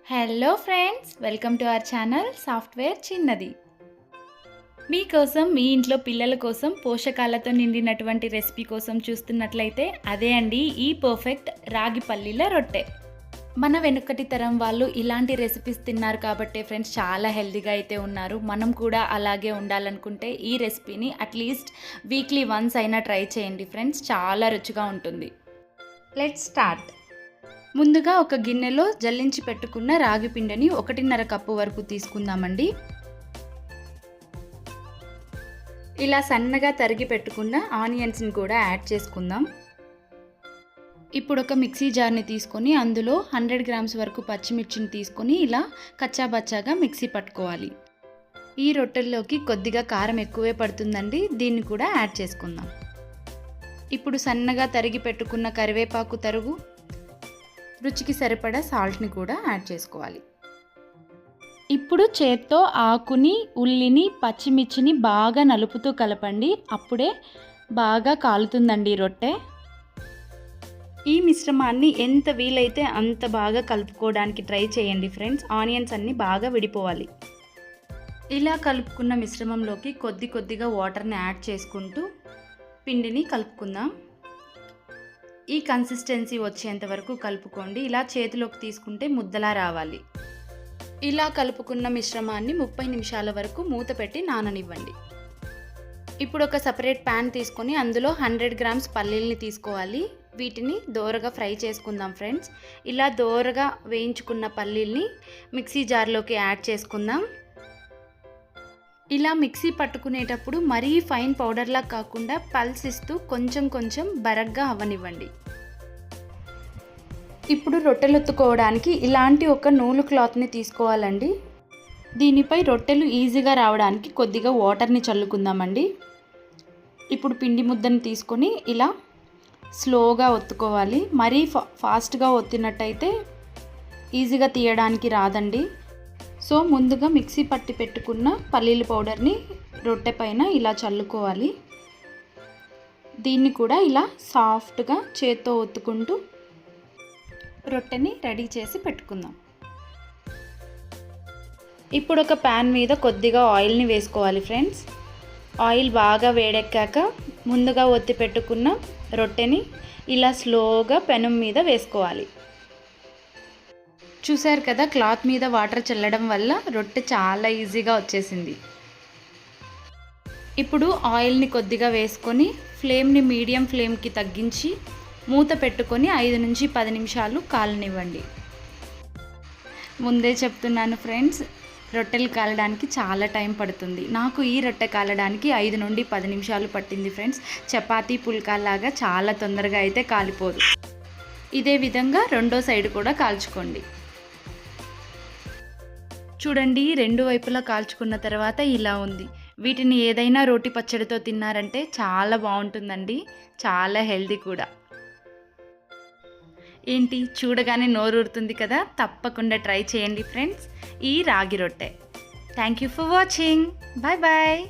Hello friends, welcome to our channel software చిన్నది. మీకోసం మీ ఇంట్లో పిల్లల కోసం పోషకాలతో నిండినటువంటి రెసిపీ కోసం చూస్తున్నట్లయితే అదే అండి ఈ పర్ఫెక్ట్ రాగి పల్లీల రొట్టె. మన వెనుకటి తరం వాళ్ళు ఇలాంటి రెసిపీస్ తిన్నారు కాబట్టి ఫ్రెండ్స్ చాలా హెల్తీగా అయితే ఉన్నారు. మనం కూడా అలాగే ఉండాలనుకుంటే ఈ రెసిపీని అట్లీస్ట్ వీక్లీ వన్స్ అయినా ట్రై చేయండి ఫ్రెండ్స్, చాలా రుచిగా ఉంటుంది. Let's start. ముందుగా ఒక గిన్నెలో జల్లించి పెట్టుకున్న రాగి పిండిని 1.5 కప్పు వరకు తీసుకుందామండి. ఇలా సన్నగా తరిగి పెట్టుకున్న ఆనియన్స్ని కూడా యాడ్ చేసుకుందాం. ఇప్పుడు ఒక మిక్సీ జార్ని తీసుకొని అందులో 100 గ్రామ్స్ వరకు పచ్చిమిర్చిని తీసుకొని ఇలా కచ్చాబచ్చాగా మిక్సీ పట్టుకోవాలి. ఈ రొట్టెల్లోకి కొద్దిగా కారం ఎక్కువే పడుతుందండి, దీన్ని కూడా యాడ్ చేసుకుందాం. ఇప్పుడు సన్నగా తరిగి పెట్టుకున్న కరివేపాకు తరుగు, రుచికి సరిపడా సాల్ట్ని కూడా యాడ్ చేసుకోవాలి. ఇప్పుడు చేత్తో ఆకుని, ఉల్లిని, పచ్చిమిర్చిని బాగా నలుపుతూ కలపండి, అప్పుడే బాగా కాలుతుందండి రొట్టె. ఈ మిశ్రమాన్ని ఎంత వీలైతే అంత బాగా కలుపుకోవడానికి ట్రై చేయండి ఫ్రెండ్స్. ఆనియన్స్ అన్నీ బాగా విడిపోవాలి. ఇలా కలుపుకున్న మిశ్రమంలోకి కొద్దిగా వాటర్ని యాడ్ చేసుకుంటూ పిండిని కలుపుకుందాం. ఈ కన్సిస్టెన్సీ వచ్చేంత వరకు కలుపుకోండి. ఇలా చేతిలోకి తీసుకుంటే ముద్దలా రావాలి. ఇలా కలుపుకున్న మిశ్రమాన్ని 30 నిమిషాల వరకు మూత పెట్టి నాననివ్వండి. ఇప్పుడు ఒక సపరేట్ ప్యాన్ తీసుకొని అందులో 100 గ్రామ్స్ పల్లీల్ని తీసుకోవాలి. వీటిని దోరగా ఫ్రై చేసుకుందాం ఫ్రెండ్స్. ఇలా దోరగా వేయించుకున్న పల్లీల్ని మిక్సీ జార్లోకి యాడ్ చేసుకుందాం. ఇలా మిక్సీ పట్టుకునేటప్పుడు మరీ ఫైన్ పౌడర్లా కాకుండా పల్స్ ఇస్తూ కొంచెం బరగ్గా అవ్వనివ్వండి. ఇప్పుడు రొట్టెలు ఒత్తుకోవడానికి ఇలాంటి ఒక నూలు క్లాత్ని తీసుకోవాలండి. దీనిపై రొట్టెలు ఈజీగా రావడానికి కొద్దిగా వాటర్ని చల్లుకుందామండి. ఇప్పుడు పిండి ముద్దను తీసుకొని ఇలా స్లోగా ఒత్తుకోవాలి. మరీ ఫాస్ట్గా ఒత్తినట్టయితే ఈజీగా తీయడానికి రాదండి. సో ముందుగా మిక్సీ పట్టి పెట్టుకున్న పల్లీల పౌడర్ని రొట్టె పైన ఇలా చల్లుకోవాలి. దీన్ని కూడా ఇలా సాఫ్ట్గా చేత్తో ఒత్తుకుంటూ రొట్టెని రెడీ చేసి పెట్టుకుందాం. ఇప్పుడు ఒక ప్యాన్ మీద కొద్దిగా ఆయిల్ని వేసుకోవాలి ఫ్రెండ్స్. ఆయిల్ బాగా వేడెక్కాక ముందుగా ఒత్తి పెట్టుకున్న రొట్టెని ఇలా స్లోగా పెనం మీద వేసుకోవాలి. చూశారు కదా, క్లాత్ మీద వాటర్ చల్లడం వల్ల రొట్టె చాలా ఈజీగా వచ్చేసింది. ఇప్పుడు ఆయిల్ని కొద్దిగా వేసుకొని ఫ్లేమ్ని మీడియం ఫ్లేమ్కి తగ్గించి మూత పెట్టుకొని 5 నుంచి 10 నిమిషాలు కాలనివ్వండి. ముందే చెప్తున్నాను ఫ్రెండ్స్, రొట్టెలు కాలడానికి చాలా టైం పడుతుంది. నాకు ఈ రొట్టె కాలడానికి 5 నుండి 10 నిమిషాలు పట్టింది ఫ్రెండ్స్. చపాతీ పుల్కాలాగా చాలా తొందరగా అయితే కాలిపోదు. ఇదే విధంగా రెండో సైడ్ కూడా కాల్చుకోండి. చూడండి, 2 వైపులా కాల్చుకున్న తర్వాత ఇలా ఉంది. వీటిని ఏదైనా రోటి పచ్చడితో తిన్నారంటే చాలా బాగుంటుందండి, చాలా హెల్తీ కూడా. ఏంటి, చూడగానే నోరూరుతుంది కదా, తప్పకుండా ట్రై చేయండి ఫ్రెండ్స్ ఈ రాగి రొట్టె. Thank you for watching. Bye bye.